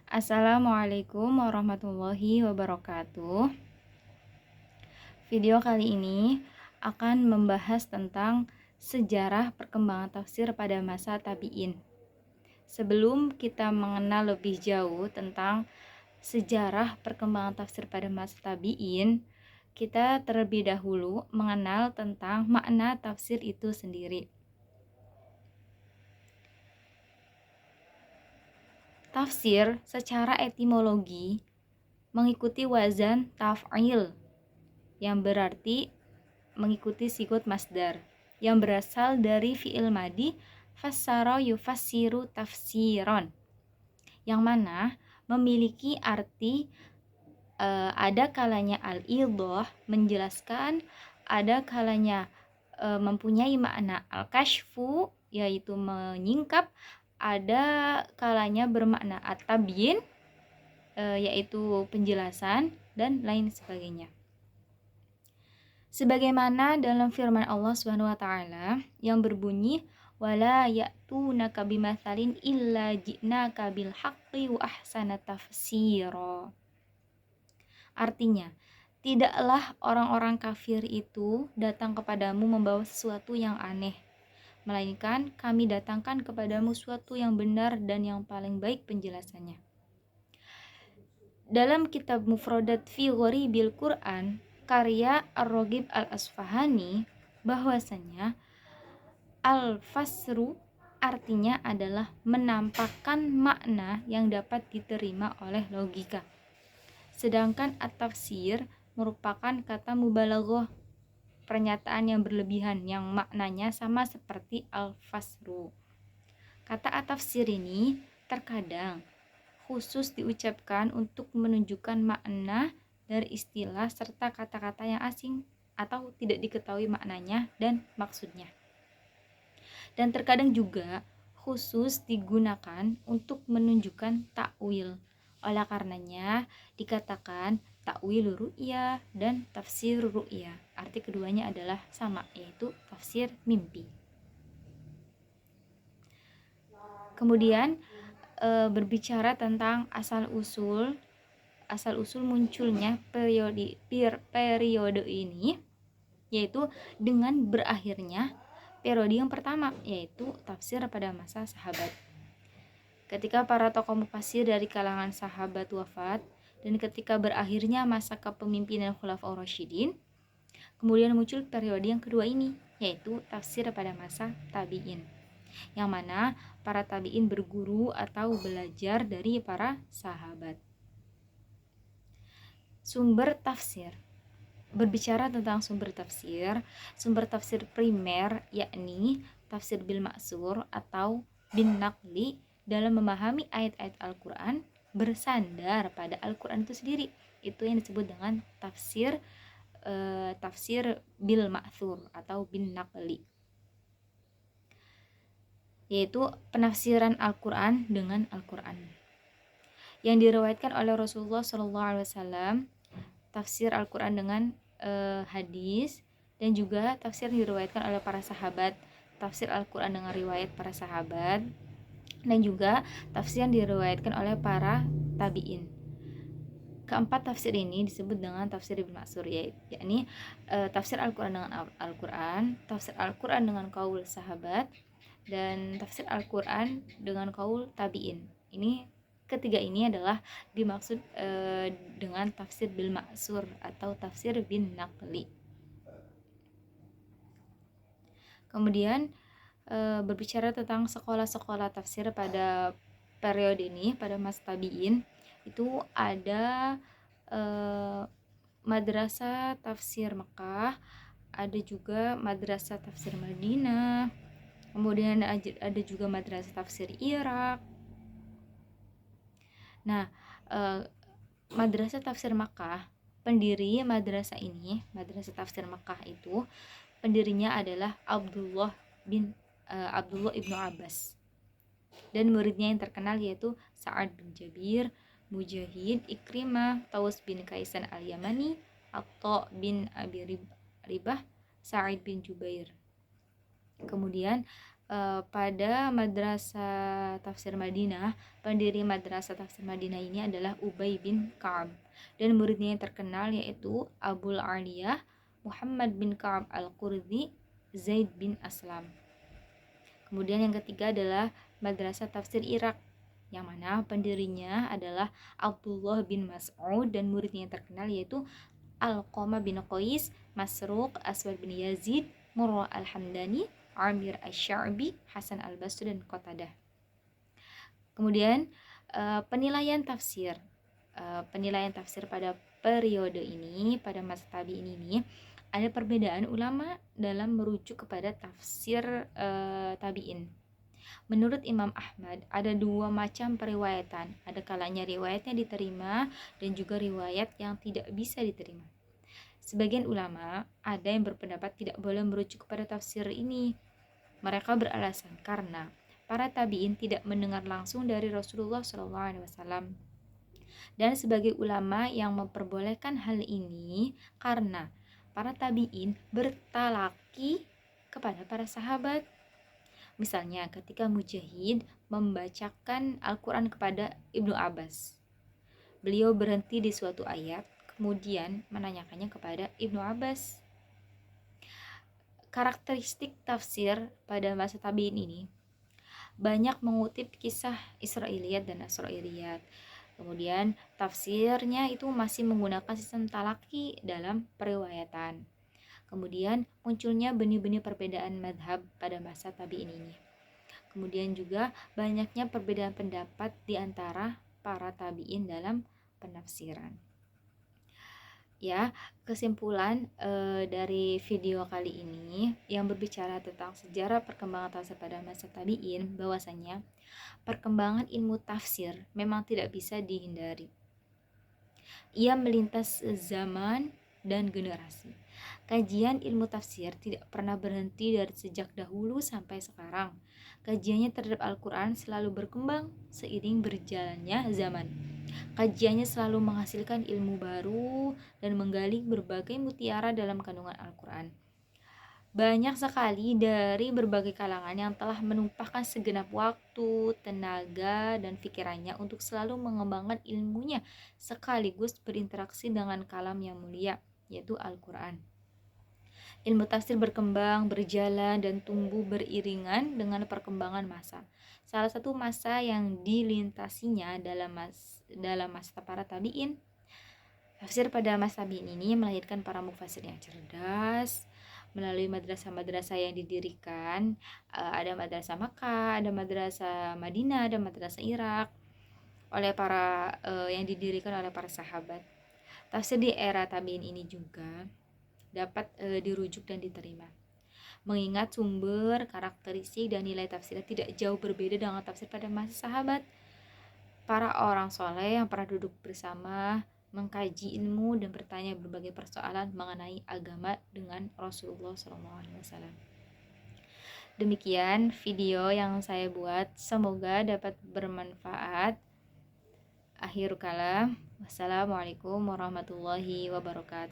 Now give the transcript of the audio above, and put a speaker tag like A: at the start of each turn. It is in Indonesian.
A: Assalamualaikum warahmatullahi wabarakatuh. Video kali ini akan membahas tentang sejarah perkembangan tafsir pada masa tabi'in. Sebelum kita mengenal lebih jauh tentang sejarah perkembangan tafsir pada masa tabi'in, kita terlebih dahulu mengenal tentang makna tafsir itu sendiri. Tafsir secara etimologi mengikuti wazan taf'il yang berarti mengikuti sigot masdar yang berasal dari fi'il madi fassara yufassiru tafsiron, yang mana memiliki arti ada kalanya al-idhah menjelaskan, ada kalanya mempunyai makna al-kashfu yaitu menyingkap, ada kalanya bermakna at-tabyin yaitu penjelasan dan lain sebagainya. Sebagaimana dalam firman Allah Subhanahu wa taala yang berbunyi wala ya'tunaka bimatsalin illa ji'naka bil haqqi wa ahsana tafsira. Artinya, tidaklah orang-orang kafir itu datang kepadamu membawa sesuatu yang aneh, melainkan kami datangkan kepadamu sesuatu yang benar dan yang paling baik penjelasannya. Dalam kitab Mufradat fi Ghoribil Quran karya Ar-Raghib Al-Asfahani, bahwasanya al-fasru artinya adalah menampakkan makna yang dapat diterima oleh logika. Sedangkan at-tafsir merupakan kata mubalaghah, pernyataan yang berlebihan yang maknanya sama seperti al-fasru. Kata at-tafsir ini terkadang khusus diucapkan untuk menunjukkan makna dari istilah serta kata-kata yang asing atau tidak diketahui maknanya dan maksudnya. Dan terkadang juga khusus digunakan untuk menunjukkan takwil. Oleh karenanya dikatakan takwil ru'ya dan tafsir ru'ya. Arti keduanya adalah sama, yaitu tafsir mimpi. Kemudian berbicara tentang asal-usul munculnya periode ini, yaitu dengan berakhirnya periode yang pertama, yaitu tafsir pada masa sahabat. Ketika para tokoh mufassir dari kalangan sahabat wafat dan ketika berakhirnya masa kepemimpinan Khulafaur Rasyidin, kemudian muncul periode yang kedua ini, yaitu tafsir pada masa tabi'in, yang mana para tabi'in berguru atau belajar dari para sahabat. Sumber tafsir. Berbicara tentang sumber tafsir primer yakni tafsir bil ma'sur atau bin naqli dalam memahami ayat-ayat Al-Quran bersandar pada Al-Quran itu sendiri. Itu yang disebut dengan tafsir bil ma'sur atau bin naqli, yaitu penafsiran Al-Quran dengan Al-Quran yang diriwayatkan oleh Rasulullah SAW, tafsir Al-Quran dengan hadis, dan juga tafsir diriwayatkan oleh para sahabat, tafsir Al-Quran dengan riwayat para sahabat, dan juga tafsir yang diriwayatkan oleh para tabi'in. Keempat tafsir ini disebut dengan tafsir Ibnu Ma'sur, yakni tafsir Al-Quran dengan Al-Quran, tafsir Al-Quran dengan qaul sahabat, dan tafsir Al-Quran dengan qaul tabi'in. Ini ketiga ini adalah dimaksud dengan tafsir bil ma'sur atau tafsir bin naqli. Kemudian berbicara tentang sekolah-sekolah tafsir pada periode ini, pada masa tabi'in, itu ada madrasah tafsir Mekah, ada juga madrasah tafsir Madinah, kemudian ada juga madrasah tafsir Irak. Nah, madrasah tafsir Makkah, pendiri madrasah ini, madrasah tafsir Makkah itu pendirinya adalah Abdullah ibnu Abbas, dan muridnya yang terkenal yaitu Sa'ad bin Jabir, Mujahid, Ikrimah, Taus bin Kaisan al-Yamani, Atta bin Abi Ribah, Sa'id bin Jubair. Kemudian pada Madrasah Tafsir Madinah, pendiri Madrasah Tafsir Madinah ini adalah Ubay bin Ka'ab, dan muridnya yang terkenal yaitu Abul Aliyah, Muhammad bin Ka'ab al-Qurdi, Zaid bin Aslam. Kemudian yang ketiga adalah Madrasah Tafsir Irak, yang mana pendirinya adalah Abdullah bin Mas'ud, dan muridnya yang terkenal yaitu Alqamah bin Qais, Masruq, Aswad bin Yazid, Murrah al-Hamdani, Amir asy-Sya'bi, Hasan al-Basri, dan Qatadah. Kemudian penilaian tafsir. Penilaian tafsir pada periode ini, pada masa tabi'in ini, ada perbedaan ulama dalam merujuk kepada tafsir tabi'in. Menurut Imam Ahmad, ada dua macam periwayatan. Ada kalanya riwayatnya diterima dan juga riwayat yang tidak bisa diterima. Sebagian ulama ada yang berpendapat tidak boleh merujuk kepada tafsir ini. Mereka beralasan karena para tabi'in tidak mendengar langsung dari Rasulullah SAW. Dan sebagai ulama yang memperbolehkan hal ini karena para tabi'in bertalaki kepada para sahabat. Misalnya ketika Mujahid membacakan Al-Quran kepada Ibnu Abbas, beliau berhenti di suatu ayat, kemudian menanyakannya kepada Ibnu Abbas. Karakteristik tafsir pada masa tabi'in ini banyak mengutip kisah Israiliyat dan Nasrailiyat. Kemudian tafsirnya itu masih menggunakan sistem talaki dalam periwayatan. Kemudian munculnya benih-benih perbedaan madhab pada masa tabi'in ini. Kemudian juga banyaknya perbedaan pendapat di antara para tabi'in dalam penafsiran. Ya, kesimpulan dari video kali ini yang berbicara tentang sejarah perkembangan tafsir pada masa tabi'in, bahwasanya perkembangan ilmu tafsir memang tidak bisa dihindari. Ia melintas zaman dan generasi. Kajian ilmu tafsir tidak pernah berhenti dari sejak dahulu sampai sekarang. Kajiannya terhadap Al-Quran selalu berkembang seiring berjalannya zaman. Kajiannya selalu menghasilkan ilmu baru dan menggali berbagai mutiara dalam kandungan Al-Quran. Banyak sekali dari berbagai kalangan yang telah menumpahkan segenap waktu, tenaga, dan pikirannya untuk selalu mengembangkan ilmunya sekaligus berinteraksi dengan kalam yang mulia, yaitu Al-Quran. Ilmu tafsir berkembang, berjalan, dan tumbuh beriringan dengan perkembangan masa. Salah satu masa yang dilintasinya dalam masa para tabi'in, tafsir pada masa tabi'in ini melahirkan para mufassir yang cerdas melalui madrasah-madrasah yang didirikan. Ada madrasah Makkah, ada madrasah Madinah, ada madrasah Irak oleh para yang didirikan oleh para sahabat. Tafsir di era tabi'in ini juga dapat dirujuk dan diterima, mengingat sumber, karakteristik, dan nilai tafsirnya tidak jauh berbeda dengan tafsir pada masa sahabat. Para orang soleh yang pernah duduk bersama, mengkaji ilmu, dan bertanya berbagai persoalan mengenai agama dengan Rasulullah SAW. Demikian video yang saya buat, semoga dapat bermanfaat. Akhir kalam, wassalamualaikum warahmatullahi wabarakatuh.